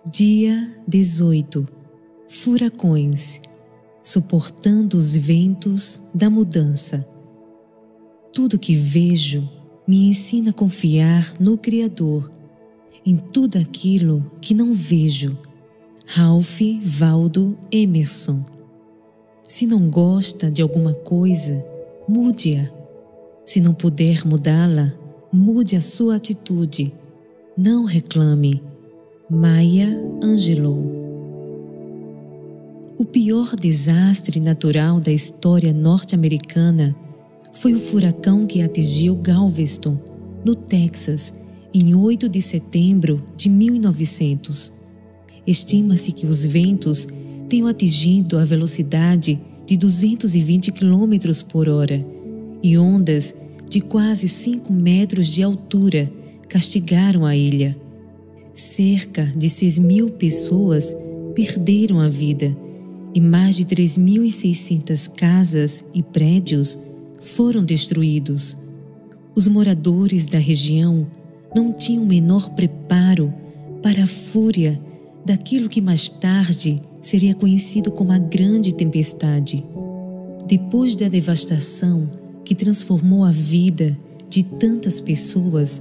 Dia 18. Furacões, suportando os ventos da mudança. Tudo que vejo me ensina a confiar no Criador, em tudo aquilo que não vejo. Ralph Waldo Emerson. Se não gosta de alguma coisa, mude-a. Se não puder mudá-la, mude a sua atitude. Não reclame. Maya Angelou. O pior desastre natural da história norte-americana foi o furacão que atingiu Galveston, no Texas, em 8 de setembro de 1900. Estima-se que os ventos tenham atingido a velocidade de 220 km por hora e ondas de quase 5 metros de altura castigaram a ilha. Cerca de 6.000 pessoas perderam a vida e mais de 3.600 casas e prédios foram destruídos. Os moradores da região não tinham o menor preparo para a fúria daquilo que mais tarde seria conhecido como a Grande Tempestade. Depois da devastação que transformou a vida de tantas pessoas,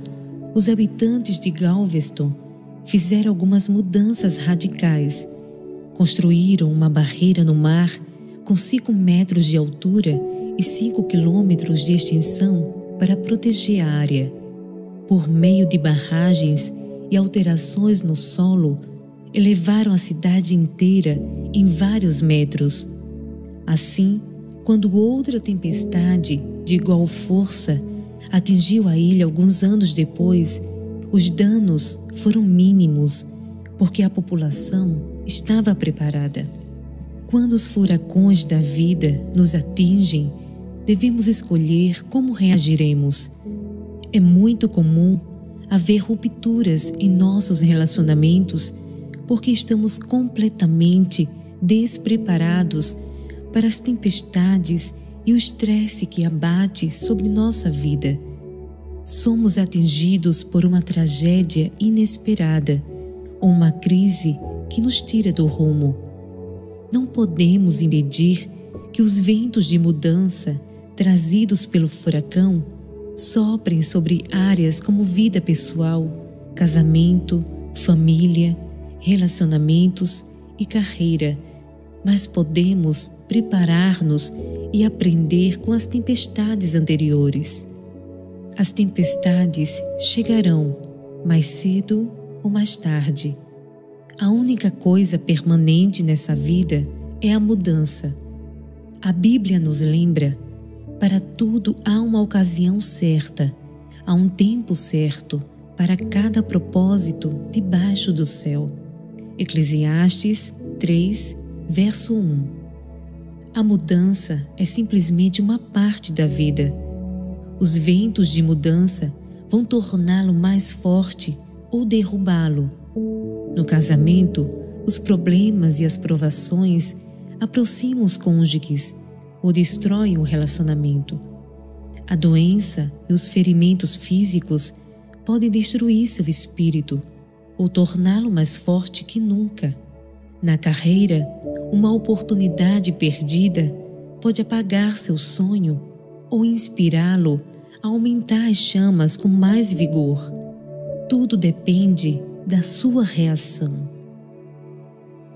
os habitantes de Galveston fizeram algumas mudanças radicais. Construíram uma barreira no mar com 5 metros de altura e 5 quilômetros de extensão para proteger a área. Por meio de barragens e alterações no solo, elevaram a cidade inteira em vários metros. Assim, quando outra tempestade de igual força atingiu a ilha alguns anos depois, os danos foram mínimos, porque a população estava preparada. Quando os furacões da vida nos atingem, devemos escolher como reagiremos. É muito comum haver rupturas em nossos relacionamentos porque estamos completamente despreparados para as tempestades e o estresse que abate sobre nossa vida. Somos atingidos por uma tragédia inesperada ou uma crise que nos tira do rumo. Não podemos impedir que os ventos de mudança trazidos pelo furacão soprem sobre áreas como vida pessoal, casamento, família, relacionamentos e carreira, mas podemos preparar-nos e aprender com as tempestades anteriores. As tempestades chegarão, mais cedo ou mais tarde. A única coisa permanente nessa vida é a mudança. A Bíblia nos lembra: para tudo há uma ocasião certa, há um tempo certo para cada propósito debaixo do céu. Eclesiastes 3, verso 1. A mudança é simplesmente uma parte da vida. Os ventos de mudança vão torná-lo mais forte ou derrubá-lo. No casamento, os problemas e as provações aproximam os cônjuges ou destroem o relacionamento. A doença e os ferimentos físicos podem destruir seu espírito ou torná-lo mais forte que nunca. Na carreira, uma oportunidade perdida pode apagar seu sonho ou inspirá-lo a aumentar as chamas com mais vigor. Tudo depende da sua reação.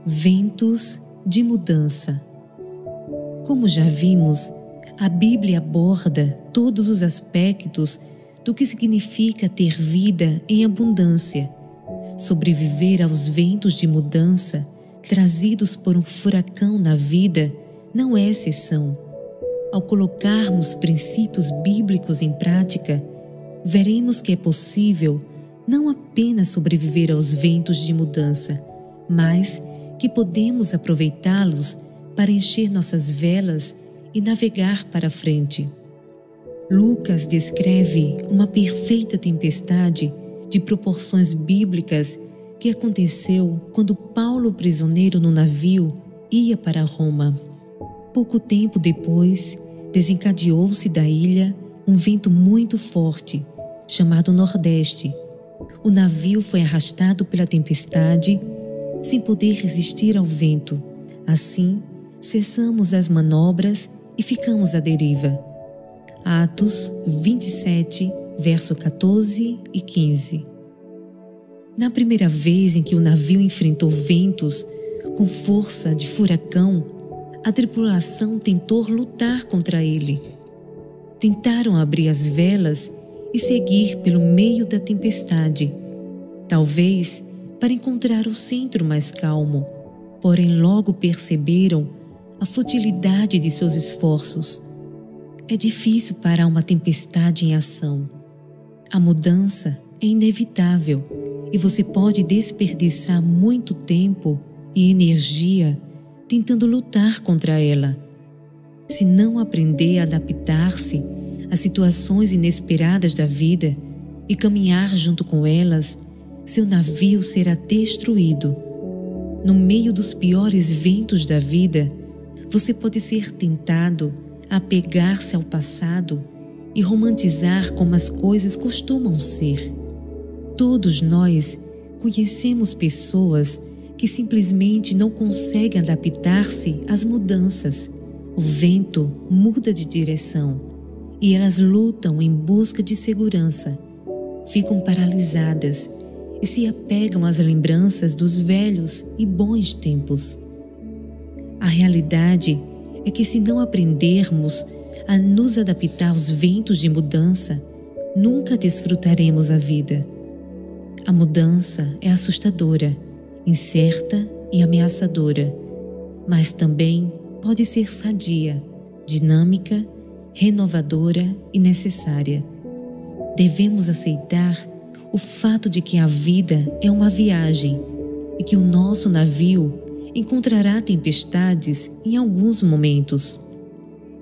Ventos de mudança. Como já vimos, a Bíblia aborda todos os aspectos do que significa ter vida em abundância. Sobreviver aos ventos de mudança trazidos por um furacão na vida não é exceção. Ao colocarmos princípios bíblicos em prática, veremos que é possível não apenas sobreviver aos ventos de mudança, mas que podemos aproveitá-los para encher nossas velas e navegar para frente. Lucas descreve uma perfeita tempestade de proporções bíblicas que aconteceu quando Paulo, prisioneiro no navio, ia para Roma. Pouco tempo depois, desencadeou-se da ilha um vento muito forte, chamado Nordeste. O navio foi arrastado pela tempestade sem poder resistir ao vento. Assim, cessamos as manobras e ficamos à deriva. Atos 27, verso 14 e 15. Na primeira vez em que o navio enfrentou ventos com força de furacão, a tripulação tentou lutar contra ele. Tentaram abrir as velas e seguir pelo meio da tempestade, talvez para encontrar o centro mais calmo, porém logo perceberam a futilidade de seus esforços. É difícil parar uma tempestade em ação. A mudança é inevitável e você pode desperdiçar muito tempo e energia tentando lutar contra ela. Se não aprender a adaptar-se às situações inesperadas da vida e caminhar junto com elas, seu navio será destruído. No meio dos piores ventos da vida, você pode ser tentado a apegar-se ao passado e romantizar como as coisas costumam ser. Todos nós conhecemos pessoas que simplesmente não conseguem adaptar-se às mudanças. O vento muda de direção e elas lutam em busca de segurança. Ficam paralisadas e se apegam às lembranças dos velhos e bons tempos. A realidade é que, se não aprendermos a nos adaptar aos ventos de mudança, nunca desfrutaremos a vida. A mudança é assustadora, incerta e ameaçadora, mas também pode ser sadia, dinâmica, renovadora e necessária. Devemos aceitar o fato de que a vida é uma viagem e que o nosso navio encontrará tempestades em alguns momentos.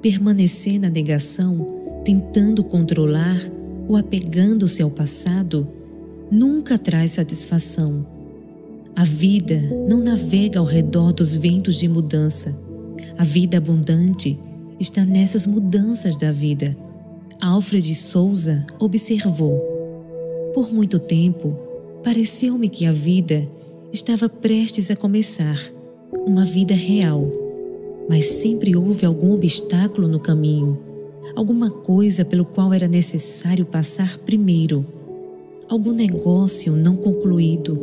Permanecer na negação, tentando controlar ou apegando-se ao passado, nunca traz satisfação. A vida não navega ao redor dos ventos de mudança. A vida abundante está nessas mudanças da vida. Alfred Souza observou: por muito tempo, pareceu-me que a vida estava prestes a começar, uma vida real. Mas sempre houve algum obstáculo no caminho, alguma coisa pelo qual era necessário passar primeiro, algum negócio não concluído,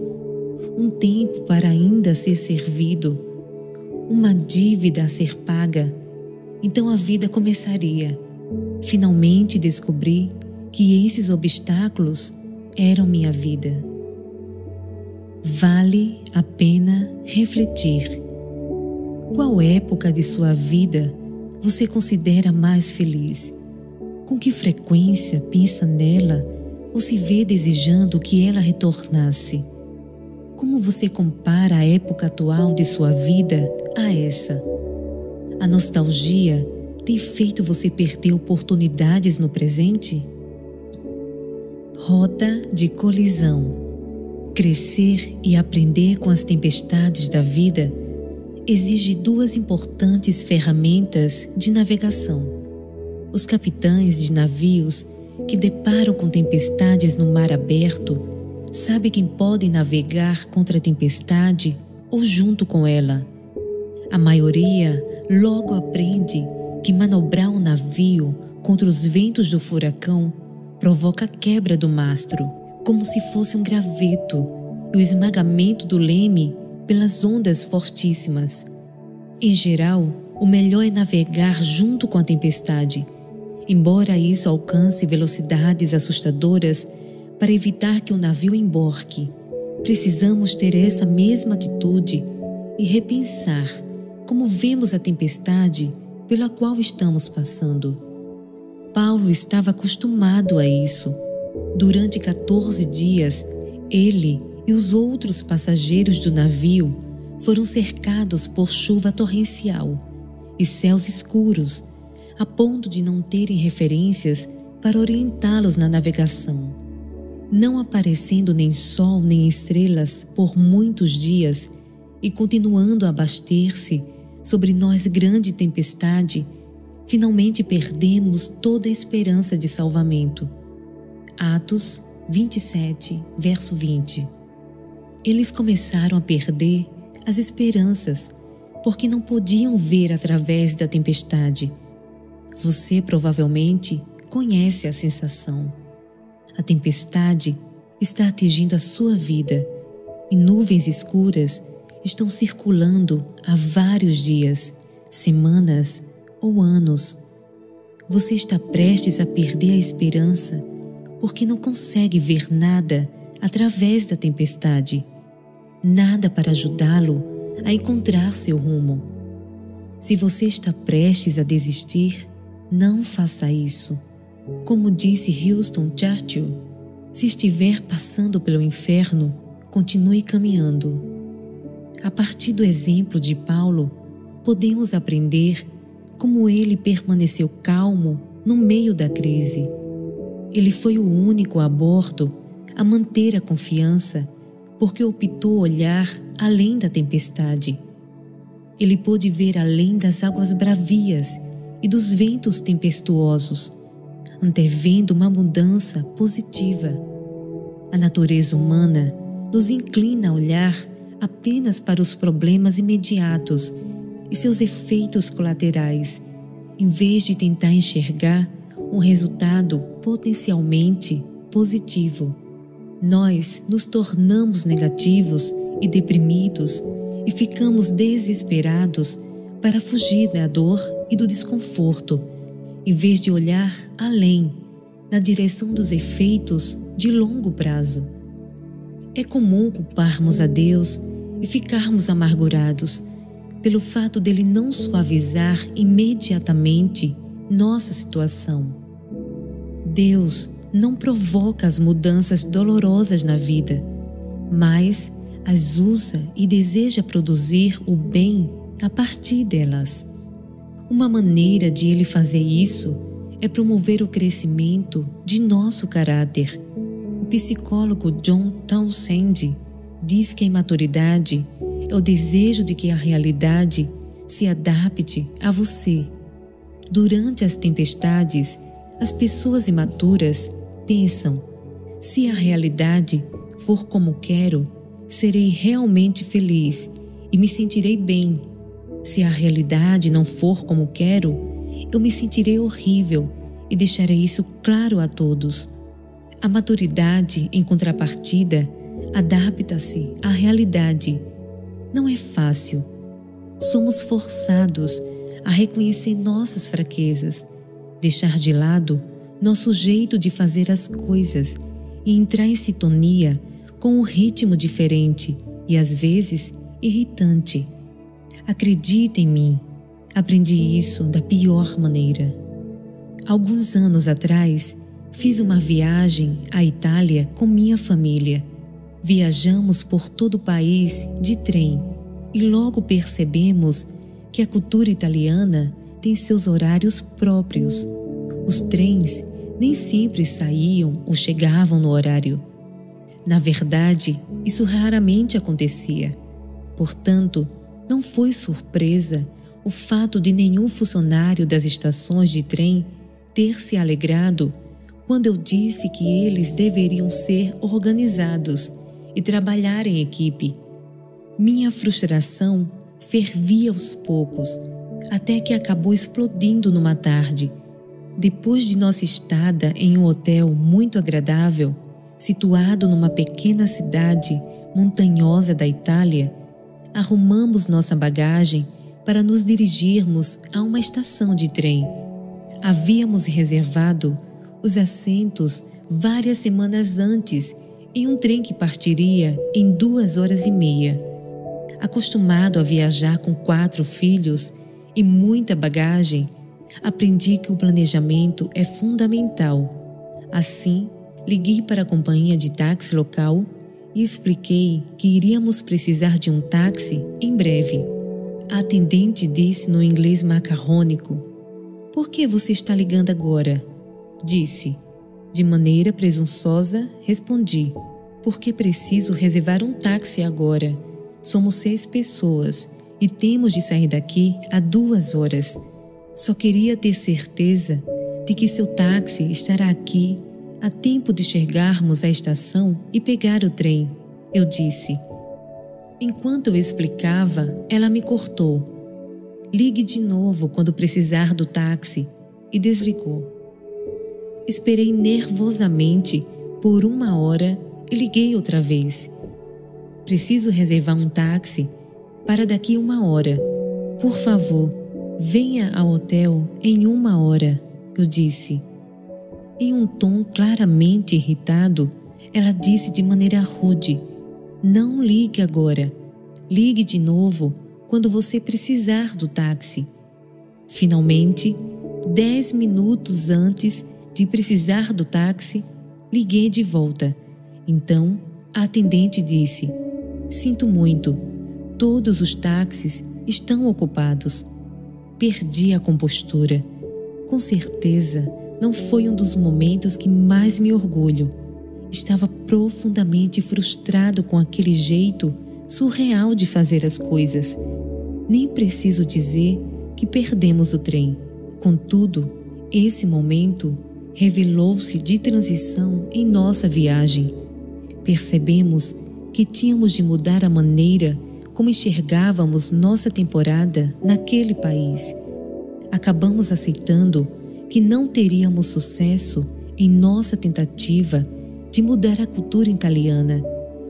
um tempo para ainda ser servido, uma dívida a ser paga. Então a vida começaria. Finalmente descobri que esses obstáculos eram minha vida. Vale a pena refletir. Qual época de sua vida você considera mais feliz? Com que frequência pensa nela ou se vê desejando que ela retornasse? Como você compara a época atual de sua vida a essa? A nostalgia tem feito você perder oportunidades no presente? Rota de colisão. Crescer e aprender com as tempestades da vida exige duas importantes ferramentas de navegação. Os capitães de navios que deparam com tempestades no mar aberto sabem que podem navegar contra a tempestade ou junto com ela. A maioria logo aprende que manobrar um navio contra os ventos do furacão provoca a quebra do mastro, como se fosse um graveto, e o esmagamento do leme pelas ondas fortíssimas. Em geral, o melhor é navegar junto com a tempestade, embora isso alcance velocidades assustadoras. Para evitar que o navio emborque, precisamos ter essa mesma atitude e repensar como vemos a tempestade pela qual estamos passando. Paulo estava acostumado a isso. Durante 14 dias, ele e os outros passageiros do navio foram cercados por chuva torrencial e céus escuros, a ponto de não terem referências para orientá-los na navegação. Não aparecendo nem sol nem estrelas por muitos dias e continuando a abater-se sobre nós grande tempestade, finalmente perdemos toda a esperança de salvamento. Atos 27, verso 20. Eles começaram a perder as esperanças, porque não podiam ver através da tempestade. Você provavelmente conhece a sensação. A tempestade está atingindo a sua vida e nuvens escuras estão circulando há vários dias, semanas ou anos. Você está prestes a perder a esperança porque não consegue ver nada através da tempestade, nada para ajudá-lo a encontrar seu rumo. Se você está prestes a desistir, não faça isso. Como disse Winston Churchill, se estiver passando pelo inferno, continue caminhando. A partir do exemplo de Paulo, podemos aprender como ele permaneceu calmo no meio da crise. Ele foi o único a bordo a manter a confiança, porque optou olhar além da tempestade. Ele pôde ver além das águas bravias e dos ventos tempestuosos, antevendo uma mudança positiva. A natureza humana nos inclina a olhar apenas para os problemas imediatos e seus efeitos colaterais, em vez de tentar enxergar um resultado potencialmente positivo. Nós nos tornamos negativos e deprimidos e ficamos desesperados para fugir da dor e do desconforto, em vez de olhar além, na direção dos efeitos de longo prazo. É comum culparmos a Deus e ficarmos amargurados pelo fato dele não suavizar imediatamente nossa situação. Deus não provoca as mudanças dolorosas na vida, mas as usa e deseja produzir o bem a partir delas. Uma maneira de ele fazer isso é promover o crescimento de nosso caráter. O psicólogo John Townsend diz que a imaturidade é o desejo de que a realidade se adapte a você. Durante as tempestades, as pessoas imaturas pensam: se a realidade for como quero, serei realmente feliz e me sentirei bem. Se a realidade não for como quero, eu me sentirei horrível e deixarei isso claro a todos. A maturidade, em contrapartida, adapta-se à realidade. Não é fácil. Somos forçados a reconhecer nossas fraquezas, deixar de lado nosso jeito de fazer as coisas e entrar em sintonia com um ritmo diferente e, às vezes, irritante. Acredita em mim, aprendi isso da pior maneira. Alguns anos atrás, fiz uma viagem à Itália com minha família. Viajamos por todo o país de trem e logo percebemos que a cultura italiana tem seus horários próprios. Os trens nem sempre saíam ou chegavam no horário. Na verdade, isso raramente acontecia. Portanto, não foi surpresa o fato de nenhum funcionário das estações de trem ter se alegrado quando eu disse que eles deveriam ser organizados e trabalhar em equipe. Minha frustração fervia aos poucos, até que acabou explodindo numa tarde. Depois de nossa estada em um hotel muito agradável, situado numa pequena cidade montanhosa da Itália, arrumamos nossa bagagem para nos dirigirmos a uma estação de trem. Havíamos reservado os assentos várias semanas antes em um trem que partiria em 2 horas e meia. Acostumado a viajar com 4 filhos e muita bagagem, aprendi que o planejamento é fundamental. Assim, liguei para a companhia de táxi local e expliquei que iríamos precisar de um táxi em breve. A atendente disse no inglês macarrônico: "Por que você está ligando agora?" Disse. De maneira presunçosa, respondi: "Porque preciso reservar um táxi agora. Somos 6 pessoas e temos de sair daqui a 2 horas. Só queria ter certeza de que seu táxi estará aqui a tempo de chegarmos à estação e pegar o trem", eu disse. Enquanto eu explicava, ela me cortou. Ligue de novo quando precisar do táxi, e desligou. Esperei nervosamente por 1 hora e liguei outra vez. Preciso reservar um táxi para daqui 1 hora. Por favor, venha ao hotel em 1 hora, eu disse. Em um tom claramente irritado, ela disse de maneira rude: não ligue agora. Ligue de novo quando você precisar do táxi. Finalmente, 10 minutos antes de precisar do táxi, liguei de volta. Então, a atendente disse: sinto muito, todos os táxis estão ocupados. Perdi a compostura. Com certeza, não foi um dos momentos que mais me orgulho. Estava profundamente frustrado com aquele jeito surreal de fazer as coisas. Nem preciso dizer que perdemos o trem. Contudo, esse momento revelou-se de transição em nossa viagem. Percebemos que tínhamos de mudar a maneira como enxergávamos nossa temporada naquele país. Acabamos aceitando que não teríamos sucesso em nossa tentativa de mudar a cultura italiana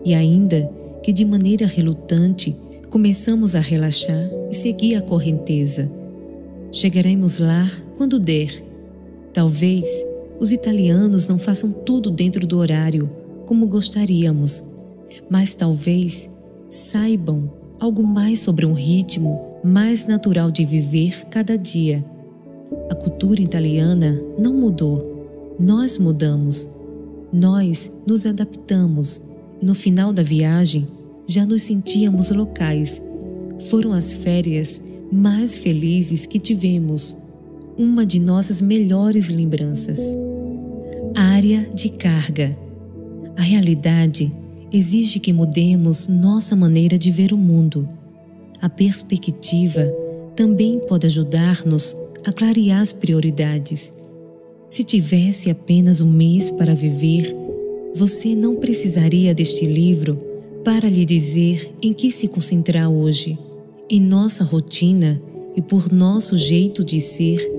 e ainda que de maneira relutante começamos a relaxar e seguir a correnteza. Chegaremos lá quando der. Talvez os italianos não façam tudo dentro do horário como gostaríamos, mas talvez saibam algo mais sobre um ritmo mais natural de viver cada dia. A cultura italiana não mudou, nós mudamos. Nós nos adaptamos e no final da viagem já nos sentíamos locais. Foram as férias mais felizes que tivemos, uma de nossas melhores lembranças. Área de carga. A realidade exige que mudemos nossa maneira de ver o mundo. A perspectiva também pode ajudar-nos a clarear as prioridades. Se tivesse apenas um mês para viver, você não precisaria deste livro para lhe dizer em que se concentrar hoje. Em nossa rotina e por nosso jeito de ser,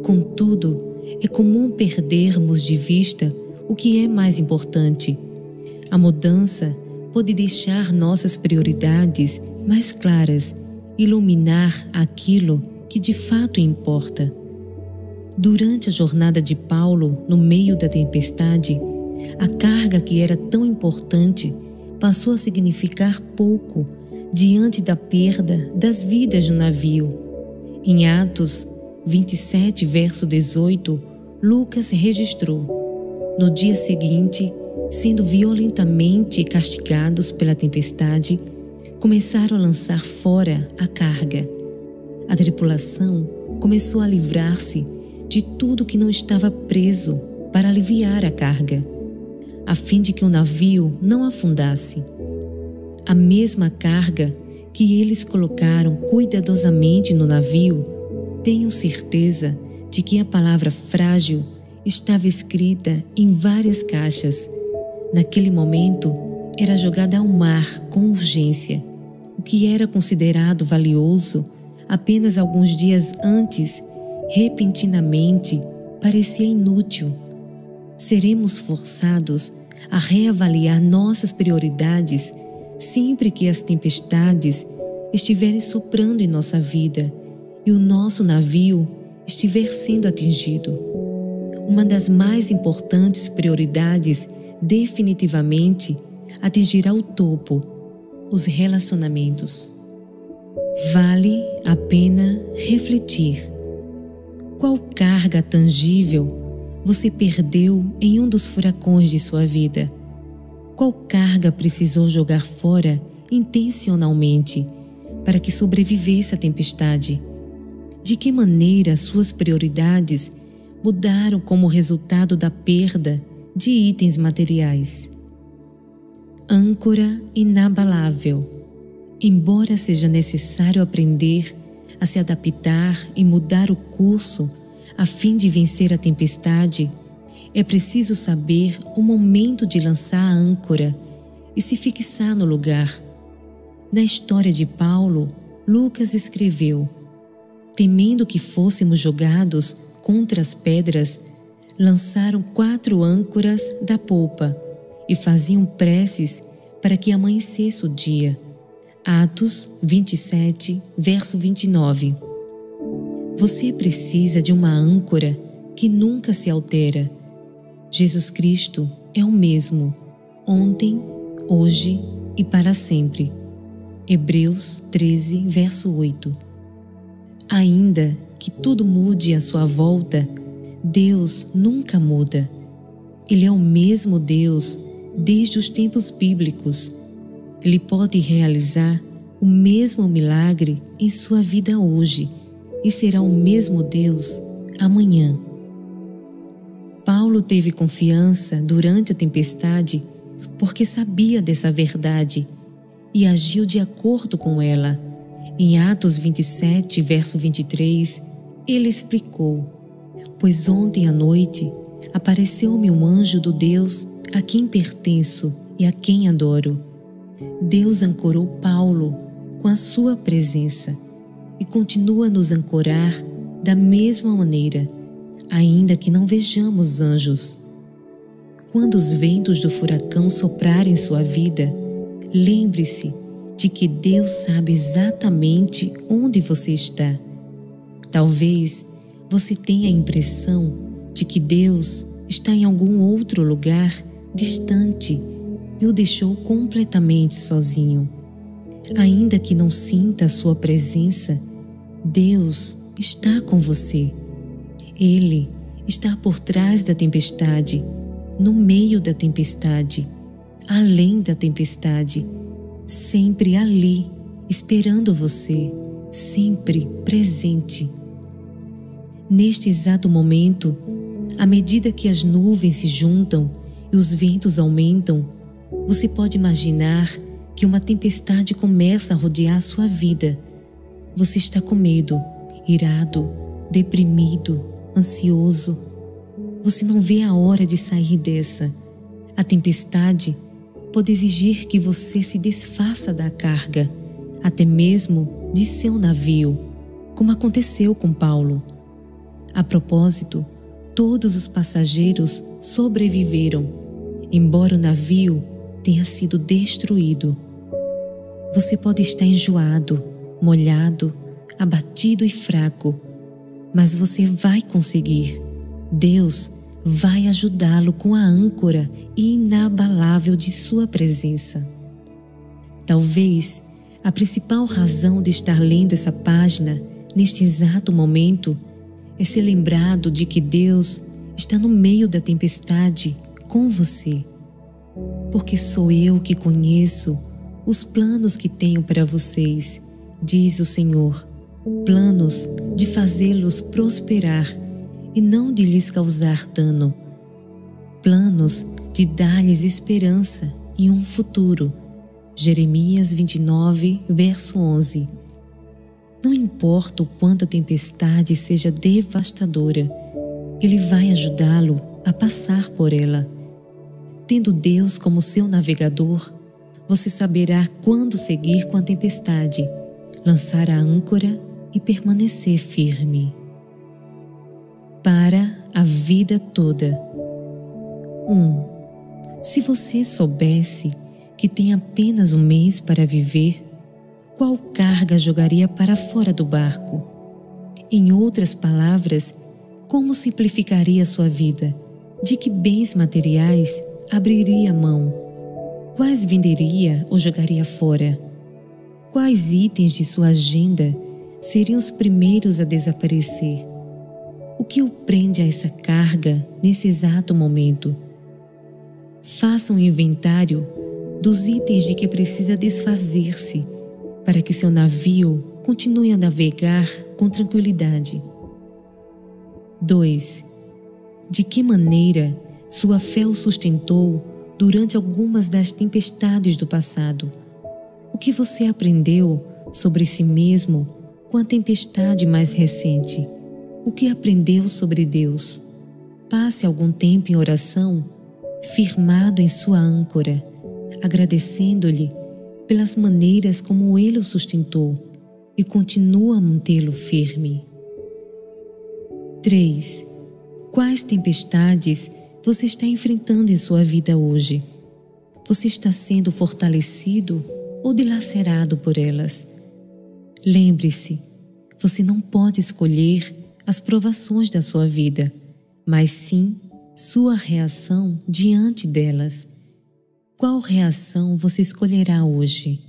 contudo, é comum perdermos de vista o que é mais importante. A mudança pode deixar nossas prioridades mais claras, iluminar aquilo que de fato importa. Durante a jornada de Paulo, no meio da tempestade, a carga que era tão importante passou a significar pouco diante da perda das vidas no navio. Em Atos 27, verso 18, Lucas registrou: no dia seguinte, sendo violentamente castigados pela tempestade, começaram a lançar fora a carga. A tripulação começou a livrar-se de tudo que não estava preso para aliviar a carga, a fim de que o navio não afundasse. A mesma carga que eles colocaram cuidadosamente no navio, tenho certeza de que a palavra frágil estava escrita em várias caixas. Naquele momento, era jogada ao mar com urgência. O que era considerado valioso apenas alguns dias antes, repentinamente, parecia inútil. Seremos forçados a reavaliar nossas prioridades sempre que as tempestades estiverem soprando em nossa vida e o nosso navio estiver sendo atingido. Uma das mais importantes prioridades definitivamente atingirá o topo: os relacionamentos. Vale a pena refletir. Qual carga tangível você perdeu em um dos furacões de sua vida? Qual carga precisou jogar fora intencionalmente para que sobrevivesse à tempestade? De que maneira suas prioridades mudaram como resultado da perda de itens materiais? Âncora inabalável. Embora seja necessário aprender a se adaptar e mudar o curso a fim de vencer a tempestade, é preciso saber o momento de lançar a âncora e se fixar no lugar. Na história de Paulo, Lucas escreveu: temendo que fôssemos jogados contra as pedras, lançaram 4 âncoras da popa e faziam preces para que amanhecesse o dia. Atos 27, verso 29. Você precisa de uma âncora que nunca se altera. Jesus Cristo é o mesmo, ontem, hoje e para sempre. Hebreus 13, verso 8. Ainda que tudo mude à sua volta, Deus nunca muda. Ele é o mesmo Deus desde os tempos bíblicos. Ele pode realizar o mesmo milagre em sua vida hoje e será o mesmo Deus amanhã. Paulo teve confiança durante a tempestade porque sabia dessa verdade e agiu de acordo com ela. Em Atos 27, verso 23, ele explicou: pois ontem à noite apareceu-me um anjo do Deus a quem pertenço e a quem adoro. Deus ancorou Paulo com a sua presença e continua a nos ancorar da mesma maneira, ainda que não vejamos anjos. Quando os ventos do furacão soprarem em sua vida, lembre-se de que Deus sabe exatamente onde você está. Talvez você tenha a impressão de que Deus está em algum outro lugar distante e o deixou completamente sozinho. Ainda que não sinta a sua presença, Deus está com você. Ele está por trás da tempestade, no meio da tempestade, além da tempestade, sempre ali, esperando você, sempre presente. Neste exato momento, à medida que as nuvens se juntam e os ventos aumentam, você pode imaginar que uma tempestade começa a rodear sua vida. Você está com medo, irado, deprimido, ansioso. Você não vê a hora de sair dessa. A tempestade pode exigir que você se desfaça da carga, até mesmo de seu navio, como aconteceu com Paulo. A propósito, todos os passageiros sobreviveram, embora o navio tenha sido destruído. Você pode estar enjoado, molhado, abatido e fraco, mas você vai conseguir. Deus vai ajudá-lo com a âncora inabalável de sua presença. Talvez a principal razão de estar lendo essa página neste exato momento é ser lembrado de que Deus está no meio da tempestade com você. Porque sou eu que conheço os planos que tenho para vocês, diz o Senhor, planos de fazê-los prosperar e não de lhes causar dano, planos de dar-lhes esperança e um futuro. Jeremias 29, verso 11. Não importa o quanto a tempestade seja devastadora, Ele vai ajudá-lo a passar por ela. Tendo Deus como seu navegador, você saberá quando seguir com a tempestade, lançar a âncora e permanecer firme. Para a vida toda. 1. Se você soubesse que tem apenas um mês para viver, qual carga jogaria para fora do barco? Em outras palavras, como simplificaria sua vida? De que bens materiais abriria mão? Quais venderia ou jogaria fora? Quais itens de sua agenda seriam os primeiros a desaparecer? O que o prende a essa carga nesse exato momento? Faça um inventário dos itens de que precisa desfazer-se para que seu navio continue a navegar com tranquilidade. 2. De que maneira sua fé o sustentou durante algumas das tempestades do passado? O que você aprendeu sobre si mesmo com a tempestade mais recente? O que aprendeu sobre Deus? Passe algum tempo em oração, firmado em sua âncora, agradecendo-lhe pelas maneiras como Ele o sustentou e continua a mantê-lo firme. 3. Quais tempestades você está enfrentando em sua vida hoje? Você está sendo fortalecido ou dilacerado por elas? Lembre-se, você não pode escolher as provações da sua vida, mas sim sua reação diante delas. Qual reação você escolherá hoje?